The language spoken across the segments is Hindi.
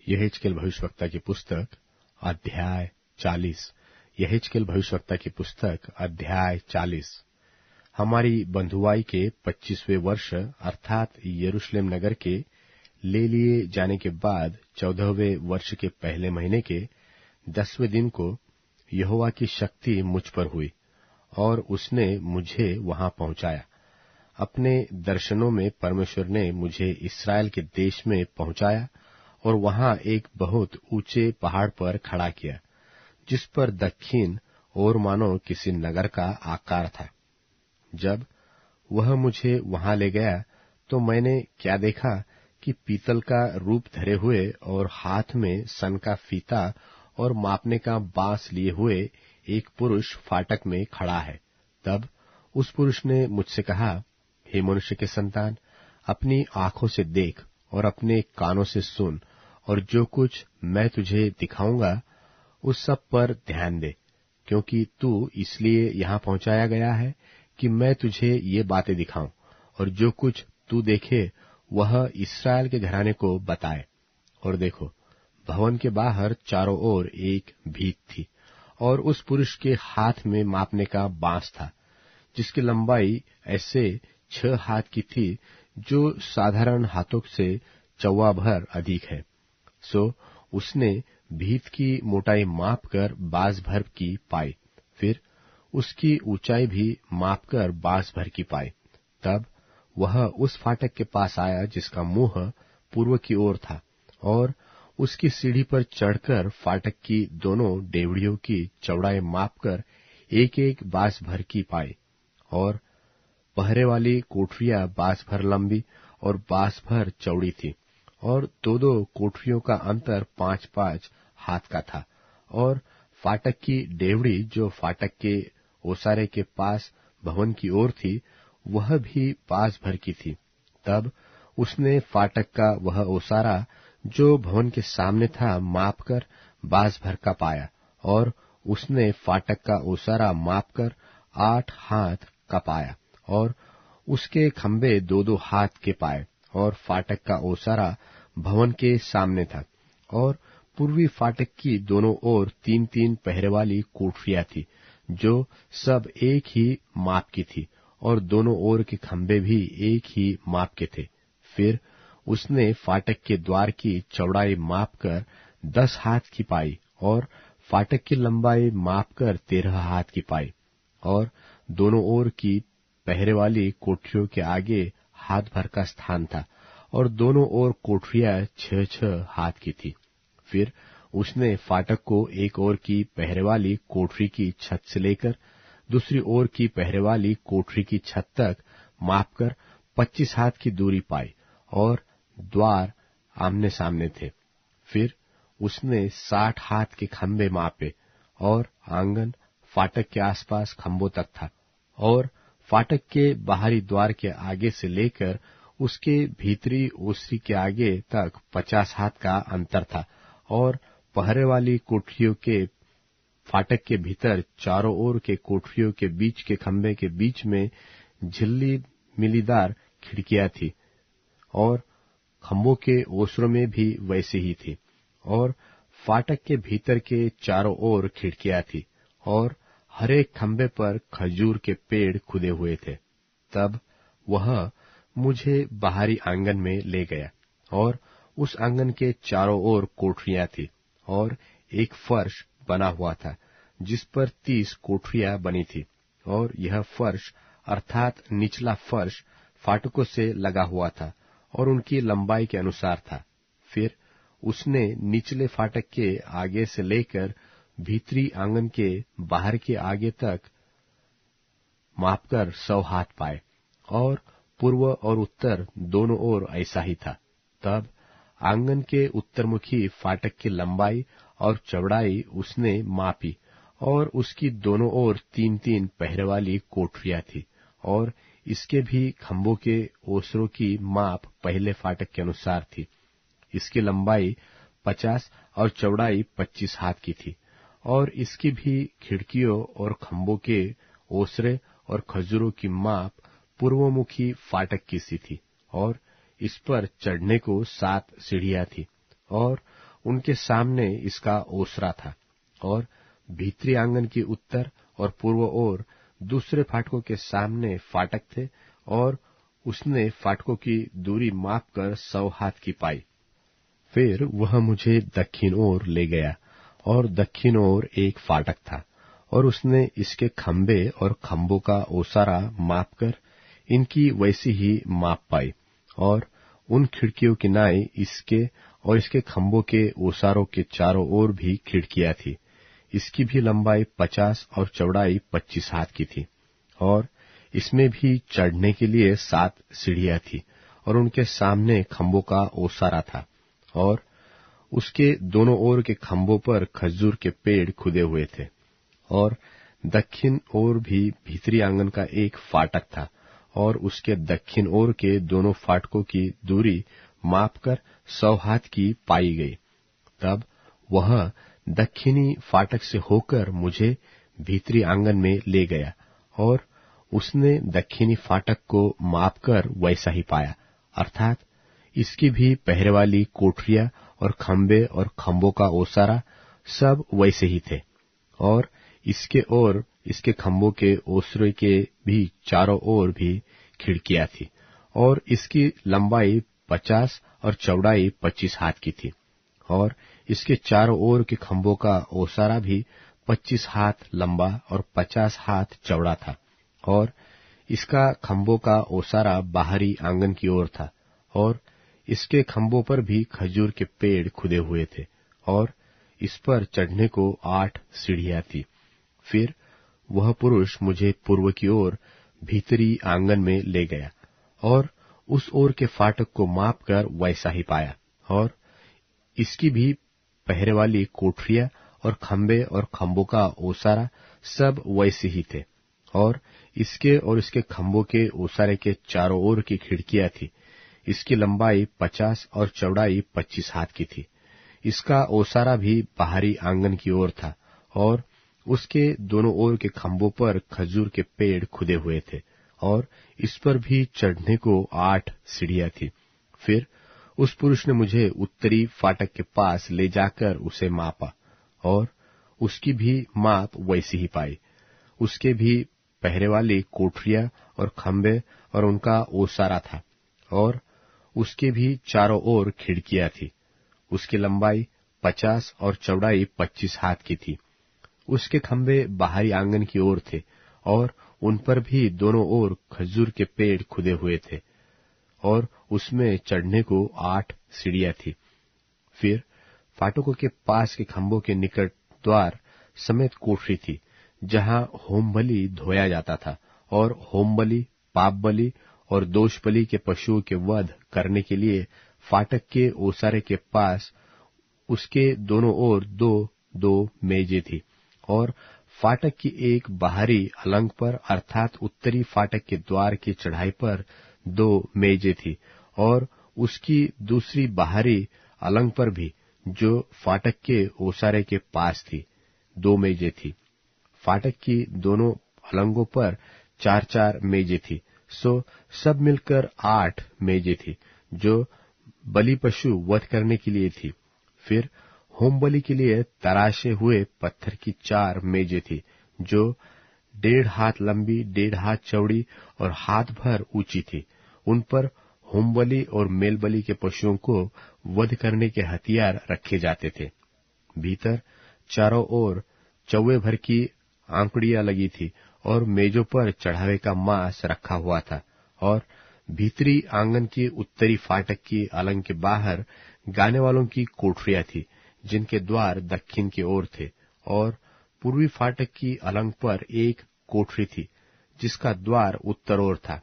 यहेजकेल भविष्यवक्ता की पुस्तक अध्याय 40। यहेजकेल भविष्यवक्ता की पुस्तक अध्याय 40। हमारी बंधुआई के 25वें वर्ष अर्थात यरूशलेम नगर के ले लिए जाने के बाद 14वें वर्ष के पहले महीने के 10वें दिन को यहोवा की शक्ति मुझ पर हुई और उसने मुझे वहां पहुंचाया। अपने दर्शनों में परमेश्वर ने मुझे इस्राएल के देश में पहुंचाया और वहां एक बहुत ऊंचे पहाड़ पर खड़ा किया, जिस पर दक्षिण और मानो किसी नगर का आकार था। जब वह मुझे वहां ले गया तो मैंने क्या देखा कि पीतल का रूप धरे हुए और हाथ में सन का फीता और मापने का बांस लिए हुए एक पुरुष फाटक में खड़ा है। तब उस पुरुष ने मुझसे कहा, हे मनुष्य के संतान, अपनी आंखों से देख और अपने कानों से सुन, और जो कुछ मैं तुझे दिखाऊंगा उस सब पर ध्यान दे, क्योंकि तू इसलिए यहां पहुंचाया गया है कि मैं तुझे ये बातें दिखाऊं, और जो कुछ तू देखे वह इस्राएल के घराने को बताए। और देखो, भवन के बाहर चारों ओर एक भीत थी, और उस पुरुष के हाथ में मापने का बांस था, जिसकी लंबाई ऐसे 6 हाथ की थी, जो साधारण हाथों से 14 भर अधिक है। सो उसने भीत की मोटाई मापकर 12 भर की पाई, फिर उसकी ऊंचाई भी मापकर 12 भर की पाई। तब वह उस फाटक के पास आया जिसका मुंह पूर्व की ओर था, और उसकी सीढ़ी पर चढ़कर फाटक की दोनों डेवड़ियों की चौड़ाई मापकर एक एक 12 भर की पाई, और पहरे वाली कोठरियां 12 भर लंबी और 12 भर चौड़ी थी, और दो कोठरियों का अंतर 5-5 हाथ का था। और फाटक की डेवड़ी जो फाटक के ओसारे के पास भवन की ओर थी, वह भी 12 भर की थी। तब उसने फाटक का वह ओसारा जो भवन के सामने था मापकर 12 भर का पाया, और उसने फाटक का ओसारा मापकर 8 हाथ का पाया, और उसके खंभे 2-2 हाथ के पाए, और फाटक का ओसारा भवन के सामने था। और पूर्वी फाटक की दोनों ओर 3-3 पहरे वाली कोठरियां थी, जो सब एक ही माप की थी, और दोनों ओर के खंभे भी एक ही माप के थे। फिर उसने फाटक के द्वार की चौड़ाई मापकर 10 हाथ की पाई, और फाटक की लंबाई मापकर 13 हाथ की पाई, और दोनों ओर की पहरे वाली कोठरियों के आगे हाथ भर का स्थान था, और दोनों ओर कोठरियां 6-6 हाथ की थी। फिर उसने फाटक को एक ओर की पहरे वाली कोठरी की छत से लेकर दूसरी ओर की पहरे वाली कोठरी की छत तक मापकर 25 हाथ की दूरी पाई, और द्वार आमने सामने थे। फिर उसने 60 हाथ के खंभे मापे, और आंगन फाटक के आसपास खंभों तक था, और फाटक के बाहरी द्वार के आगे से लेकर उसके भीतरी ओसरी के आगे तक 50 हाथ का अंतर था। और पहरे वाली कोठरियों के फाटक के भीतर चारों ओर के कोठरियों के बीच के खंभे के बीच में झिल्ली मिलीदार खिड़कियां थी, और खंभों के ओसरों में भी वैसे ही थी, और फाटक के भीतर के चारों ओर खिड़कियां थी, और हर एक खंभे पर खजूर के पेड़ खुदे हुए थे। तब वह मुझे बाहरी आंगन में ले गया, और उस आंगन के चारों ओर कोठरियां थी, और एक फर्श बना हुआ था जिस पर 30 कोठरियां बनी थी, और यह फर्श अर्थात निचला फर्श फाटकों से लगा हुआ था और उनकी लंबाई के अनुसार था। फिर उसने निचले फाटक के आगे से लेकर भीतरी आंगन के बाहर के आगे तक मापकर 100 हाथ पाए, और पूर्व और उत्तर दोनों ओर ऐसा ही था। तब आंगन के उत्तरमुखी फाटक की लंबाई और चौड़ाई उसने मापी, और उसकी दोनों ओर 3-3 पहरे वाली कोठरियां थी, और इसके भी खंभों के ओसरों की माप पहले फाटक के अनुसार थी। इसकी लंबाई 50 और चौड़ाई 25 हाथ की थी, और इसकी भी खिड़कियों और खंभों के ओसरे और खजूरों की माप पूर्वमुखी फाटक की सी थी, और इस पर चढ़ने को 7 सीढ़ियां थी, और उनके सामने इसका ओसरा था, और भीतरी आंगन की उत्तर और पूर्व ओर दूसरे फाटकों के सामने फाटक थे, और उसने फाटकों की दूरी मापकर 100 हाथ की पाई। फिर वह मुझे दक्षिण ओर ले गया, और दक्षिण ओर एक फाटक था, और उसने इसके खंबे और खंभों का ओसारा मापकर इनकी वैसी ही माप पाई, और उन खिड़कियों की नाई इसके और इसके खंभों के ओसारों के चारों ओर भी खिड़कियां थी। इसकी भी लंबाई 50 और चौड़ाई 25 हाथ की थी, और इसमें भी चढ़ने के लिए 7 सीढ़ियां थी, और उनके सामने खंभों का ओसारा था, और उसके दोनों ओर के खंभों पर खजूर के पेड़ खुदे हुए थे। और दक्षिण ओर भी भीतरी आंगन का एक फाटक था, और उसके दक्षिण ओर के दोनों फाटकों की दूरी मापकर 100 हाथ की पाई गई। तब वह दक्षिणी फाटक से होकर मुझे भीतरी आंगन में ले गया, और उसने दक्षिणी फाटक को मापकर वैसा ही पाया, अर्थात इसकी भी पहरे वाली कोठरियां और खंबे और खंभों का ओसारा सब वैसे ही थे, और इसके खंभों के ओसरे के भी चारों ओर भी खिड़कियां थी, और इसकी लंबाई 50 और चौड़ाई 25 हाथ की थी, और इसके चारों ओर के खंभों का ओसारा भी 25 हाथ लंबा और 50 हाथ चौड़ा था, और इसका खंभों का ओसारा बाहरी आंगन की ओर था, और इसके खंभों पर भी खजूर के पेड़ खुदे हुए थे, और इस पर चढ़ने को 8 सीढ़ियां थी। फिर वह पुरुष मुझे पूर्व की ओर भीतरी आंगन में ले गया, और उस ओर के फाटक को मापकर वैसा ही पाया, और इसकी भी पहरे वाली कोठरियां और खंभों का ओसारा सब वैसे ही थे, और इसके खंभों के ओसारे के चारों ओर की खिड़कियां थी। इसकी लंबाई 50 और चौड़ाई 25 हाथ की थी। इसका ओसारा भी बाहरी आंगन की ओर था, और उसके दोनों ओर के खंभों पर खजूर के पेड़ खुदे हुए थे, और इस पर भी चढ़ने को 8 सीढ़ियां थी। फिर उस पुरुष ने मुझे उत्तरी फाटक के पास ले जाकर उसे मापा, और उसकी भी माप वैसी ही पाई। उसके भी पहरे वाली कोठरियां और खंबे और उनका ओसारा था, और उसके भी चारों ओर खिड़कियां थी। उसकी लंबाई 50 और चौड़ाई 25 हाथ की थी। उसके खंबे बाहरी आंगन की ओर थे, और उन पर भी दोनों ओर खजूर के पेड़ खुदे हुए थे, और उसमें चढ़ने को 8 सीढ़ियां थी। फिर फाटकों के पास के खंभों के निकट द्वार समेत कोठरी थी, जहां होम बलि धोया जाता था, और होम बलि, पाप बलि और दोष बलि के पशुओं के वध करने के लिए फाटक के ओसारे के पास उसके दोनों ओर 2-2 मेजें थी, और फाटक की एक बाहरी अलंग पर अर्थात उत्तरी फाटक के द्वार की चढ़ाई पर 2 मेजें थी, और उसकी दूसरी बाहरी अलंग पर भी, जो फाटक के ओसारे के पास थी, 2 मेजें थी। फाटक की दोनों अलंगों पर 4-4 मेजें थी, सो सब मिलकर 8 मेजें थी, जो बलि पशु वध करने के लिए थी। फिर होम बलि के लिए तराशे हुए पत्थर की 4 मेजें थी, जो 1.5 हाथ लंबी, 1.5 हाथ चौड़ी और हाथ भर ऊंची थी। उन पर होम बलि और मेल बलि के पशुओं को वध करने के हथियार रखे जाते थे। भीतर चारों ओर चौवे भर की आंकड़ियां लगी थी, और मेजों पर चढ़ावे का मांस रखा हुआ था, और भीतरी आंगन की उत्तरी फाटक की अलंग के बाहर गाने वालों की कोठरियां थी, जिनके द्वार दक्षिण की ओर थे, और पूर्वी फाटक की अलंग पर एक कोठरी थी, जिसका द्वार उत्तर ओर था।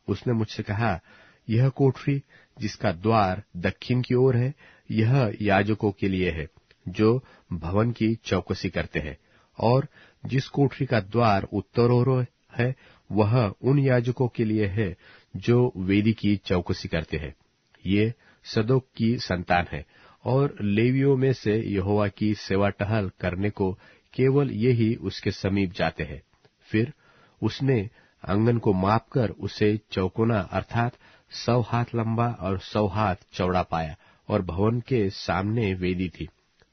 उसने मुझसे कहा, यह कोठरी जिसका द्वार दक्षिण की ओर है, यह याजकों के लिए है, जो भवन की चौकसी करते हैं, और जिस कोठरी का द्वार उत्तर ओर है, वह उन याजकों के लिए है, जो वेदी की चौकसी करते हैं। ये सदोक की संतान है, और लेवियों में से यहोवा की सेवा टहल करने को केवल यही उसके समीप जाते हैं। फिर उसने आंगन को मापकर उसे चौकोना अर्थात 100 हाथ लंबा और 100 हाथ चौड़ा पाया, और भवन के सामने वेदी थी।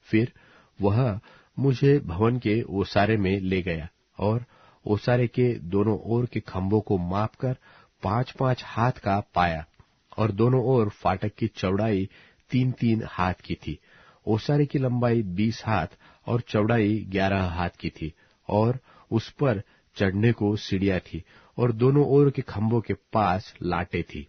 फिर वह मुझे भवन के ओसारे में ले गया और ओसारे के दोनों ओर के खंभों को मापकर 5-5 हाथ का पाया और दोनों ओर फाटक की चौड़ाई 3-3 हाथ की थी। ओसारे की लंबाई 20 हाथ और चौड़ाई 11 हाथ की थी और उस पर चढ़ने को सीढ़ियां थी और दोनों ओर के खंभों के पास लाटें थी।